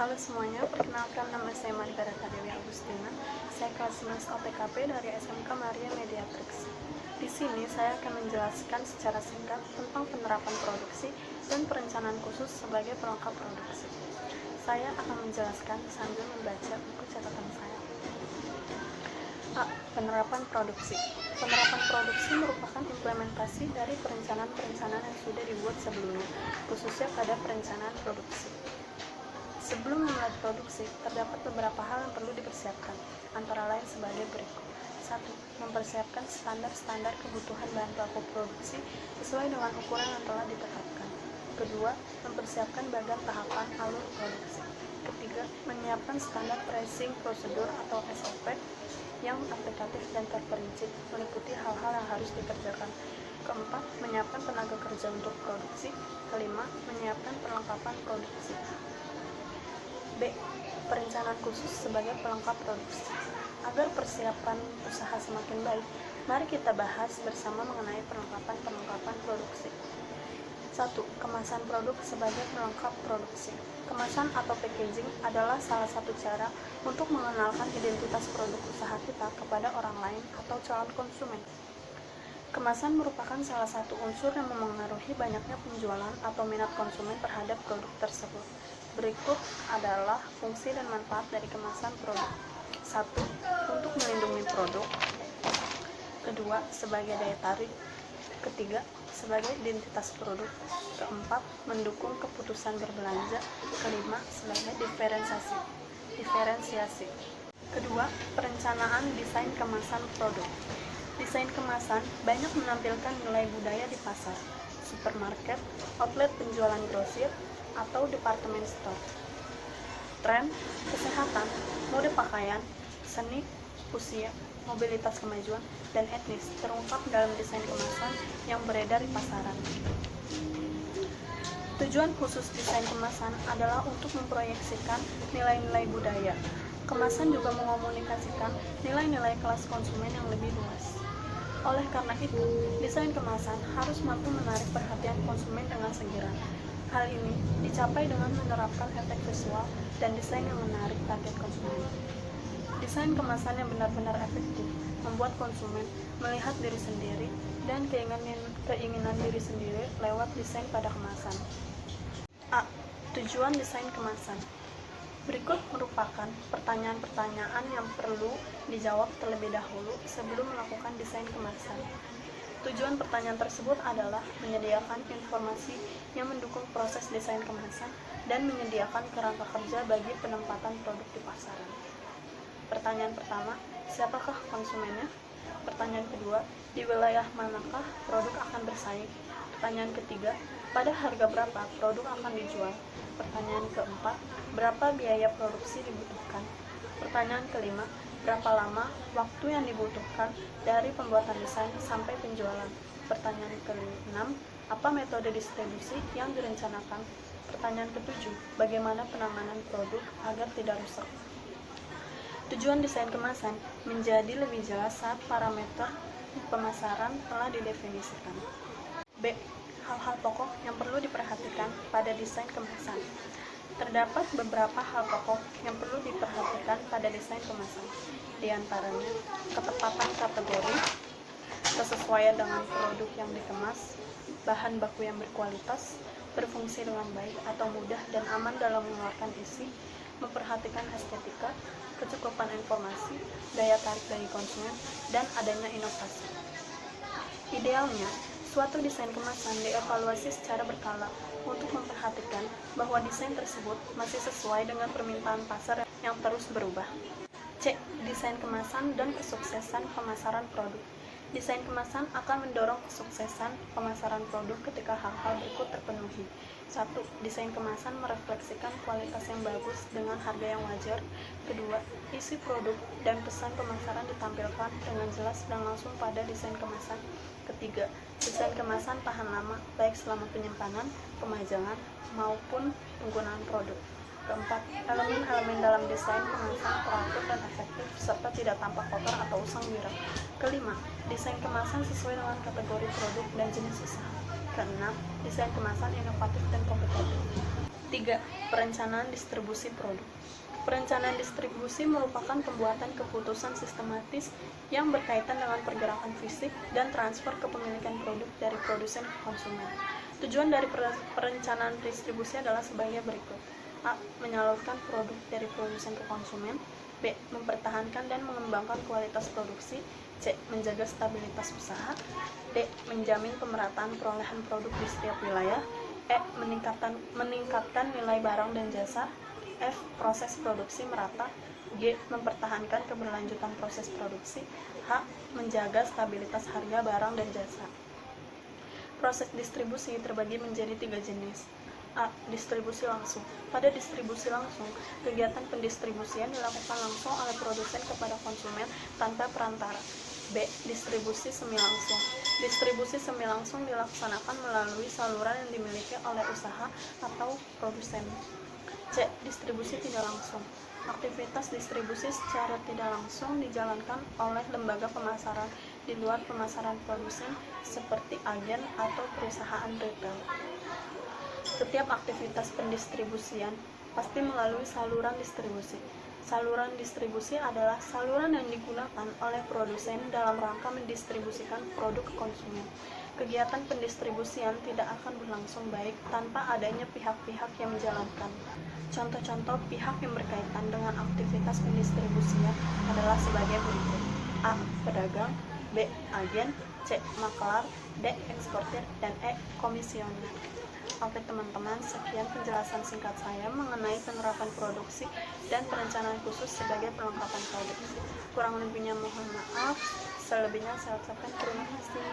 Halo semuanya, perkenalkan nama saya Margareta Dewi Agustina. Saya kelas 11 OTKP dari SMK Maria Mediatrix. Di sini saya akan menjelaskan secara singkat tentang penerapan produksi dan perencanaan khusus sebagai pelengkap produksi. Saya akan menjelaskan sambil membaca buku catatan saya. A. Penerapan produksi. Penerapan produksi merupakan implementasi dari perencanaan-perencanaan yang sudah dibuat sebelumnya, khususnya pada perencanaan produksi. Sebelum memulai produksi, terdapat beberapa hal yang perlu dipersiapkan, antara lain sebagai berikut. 1. Mempersiapkan standar-standar kebutuhan bahan baku produksi sesuai dengan ukuran yang telah ditetapkan. Kedua, mempersiapkan bagian tahapan alur produksi. Ketiga, menyiapkan standar pricing prosedur atau SOP yang aplikatif dan terperinci, meliputi hal-hal yang harus dikerjakan. Keempat, menyiapkan tenaga kerja untuk produksi. Kelima, menyiapkan perlengkapan produksi. B. Perencanaan khusus sebagai pelengkap produksi. Agar persiapan usaha semakin baik, mari kita bahas bersama mengenai perlengkapan produksi. 1. Kemasan produk sebagai pelengkap produksi. Kemasan atau packaging adalah salah satu cara untuk mengenalkan identitas produk usaha kita kepada orang lain atau calon konsumen. Kemasan merupakan salah satu unsur yang memengaruhi banyaknya penjualan atau minat konsumen terhadap produk tersebut. Berikut adalah fungsi dan manfaat dari kemasan produk. 1. Untuk melindungi produk. Kedua, sebagai daya tarik. Ketiga, sebagai identitas produk. Keempat, mendukung keputusan berbelanja. Kelima, sebagai diferensiasi. Kedua, perencanaan desain kemasan produk. Desain kemasan banyak menampilkan nilai budaya di pasar, supermarket, outlet penjualan grosir, atau departemen store. Tren, kesehatan, mode pakaian, seni, usia, mobilitas kemajuan, dan etnis terungkap dalam desain kemasan yang beredar di pasaran. Tujuan khusus desain kemasan adalah untuk memproyeksikan nilai-nilai budaya. Kemasan juga mengomunikasikan nilai-nilai kelas konsumen yang lebih luas. Oleh karena itu, desain kemasan harus mampu menarik perhatian konsumen dengan segera. Hal ini dicapai dengan menerapkan efek visual dan desain yang menarik target konsumen. Desain kemasan yang benar-benar efektif membuat konsumen melihat diri sendiri dan keinginan diri sendiri lewat desain pada kemasan. A. Tujuan desain kemasan. Berikut merupakan pertanyaan-pertanyaan yang perlu dijawab terlebih dahulu sebelum melakukan desain kemasan. Tujuan pertanyaan tersebut adalah menyediakan informasi yang mendukung proses desain kemasan dan menyediakan kerangka kerja bagi penempatan produk di pasaran. Pertanyaan pertama, siapakah konsumennya? Pertanyaan kedua, di wilayah manakah produk akan bersaing? Pertanyaan ketiga, pada harga berapa produk akan dijual? Pertanyaan keempat, berapa biaya produksi dibutuhkan? Pertanyaan kelima, berapa lama waktu yang dibutuhkan dari pembuatan desain sampai penjualan? Pertanyaan ke-6, apa metode distribusi yang direncanakan? Pertanyaan ke-7, bagaimana penanganan produk agar tidak rusak? Tujuan desain kemasan menjadi lebih jelas saat parameter pemasaran telah didefinisikan. B. Hal-hal pokok yang perlu diperhatikan pada desain kemasan. Terdapat beberapa hal pokok yang perlu diperhatikan pada desain kemasan. Di antaranya, ketepatan kategori, kesesuaian dengan produk yang dikemas, bahan baku yang berkualitas, berfungsi dengan baik atau mudah dan aman dalam mengeluarkan isi, memperhatikan estetika, kecukupan informasi, daya tarik dari konsumen, dan adanya inovasi. Idealnya, suatu desain kemasan dievaluasi secara berkala untuk memperhatikan bahwa desain tersebut masih sesuai dengan permintaan pasar yang terus berubah. C. Desain kemasan dan kesuksesan pemasaran produk. Desain kemasan akan mendorong kesuksesan pemasaran produk ketika hal-hal berikut terpenuhi. 1. Desain kemasan merefleksikan kualitas yang bagus dengan harga yang wajar. Kedua, isi produk dan pesan pemasaran ditampilkan dengan jelas dan langsung pada desain kemasan. Ketiga, desain kemasan tahan lama, baik selama penyimpanan, pemajangan, maupun penggunaan produk. Keempat, elemen-elemen dalam desain kemasan teratur dan efektif serta tidak tampak kotor atau usang miring. Kelima, desain kemasan sesuai dengan kategori produk dan jenis usaha. Keenam, desain kemasan inovatif dan kompetitif. 3. Perencanaan distribusi produk. Perencanaan distribusi merupakan pembuatan keputusan sistematis yang berkaitan dengan pergerakan fisik dan transfer kepemilikan produk dari produsen ke konsumen. Tujuan dari perencanaan distribusi adalah sebagai berikut. A. Menyalurkan produk dari produsen ke konsumen. B. Mempertahankan dan mengembangkan kualitas produksi. C. Menjaga stabilitas usaha. D. Menjamin pemerataan perolehan produk di setiap wilayah. E. Meningkatkan nilai barang dan jasa. F. Proses produksi merata. G. Mempertahankan keberlanjutan proses produksi. H. Menjaga stabilitas harga barang dan jasa. Proses distribusi terbagi menjadi 3 jenis. A. Distribusi langsung. Pada distribusi langsung, kegiatan pendistribusian dilakukan langsung oleh produsen kepada konsumen tanpa perantara. B. Distribusi semi langsung. Distribusi semi langsung dilaksanakan melalui saluran yang dimiliki oleh usaha atau produsen. C. Distribusi tidak langsung. Aktivitas distribusi secara tidak langsung dijalankan oleh lembaga pemasaran di luar pemasaran produsen seperti agen atau perusahaan retail. Setiap aktivitas pendistribusian pasti melalui saluran distribusi. Saluran distribusi adalah saluran yang digunakan oleh produsen dalam rangka mendistribusikan produk ke konsumen. Kegiatan pendistribusian tidak akan berlangsung baik tanpa adanya pihak-pihak yang menjalankan. Contoh-contoh pihak yang berkaitan dengan aktivitas pendistribusian adalah sebagai berikut. A. Pedagang. B. Agen. C. Makelar. D. Eksportir. Dan E. Komisioner. Oke teman-teman, sekian penjelasan singkat saya mengenai penerapan produksi dan perencanaan khusus sebagai perlengkapan produksi. Kurang lebihnya mohon maaf, selebihnya saya ucapkan terima kasih.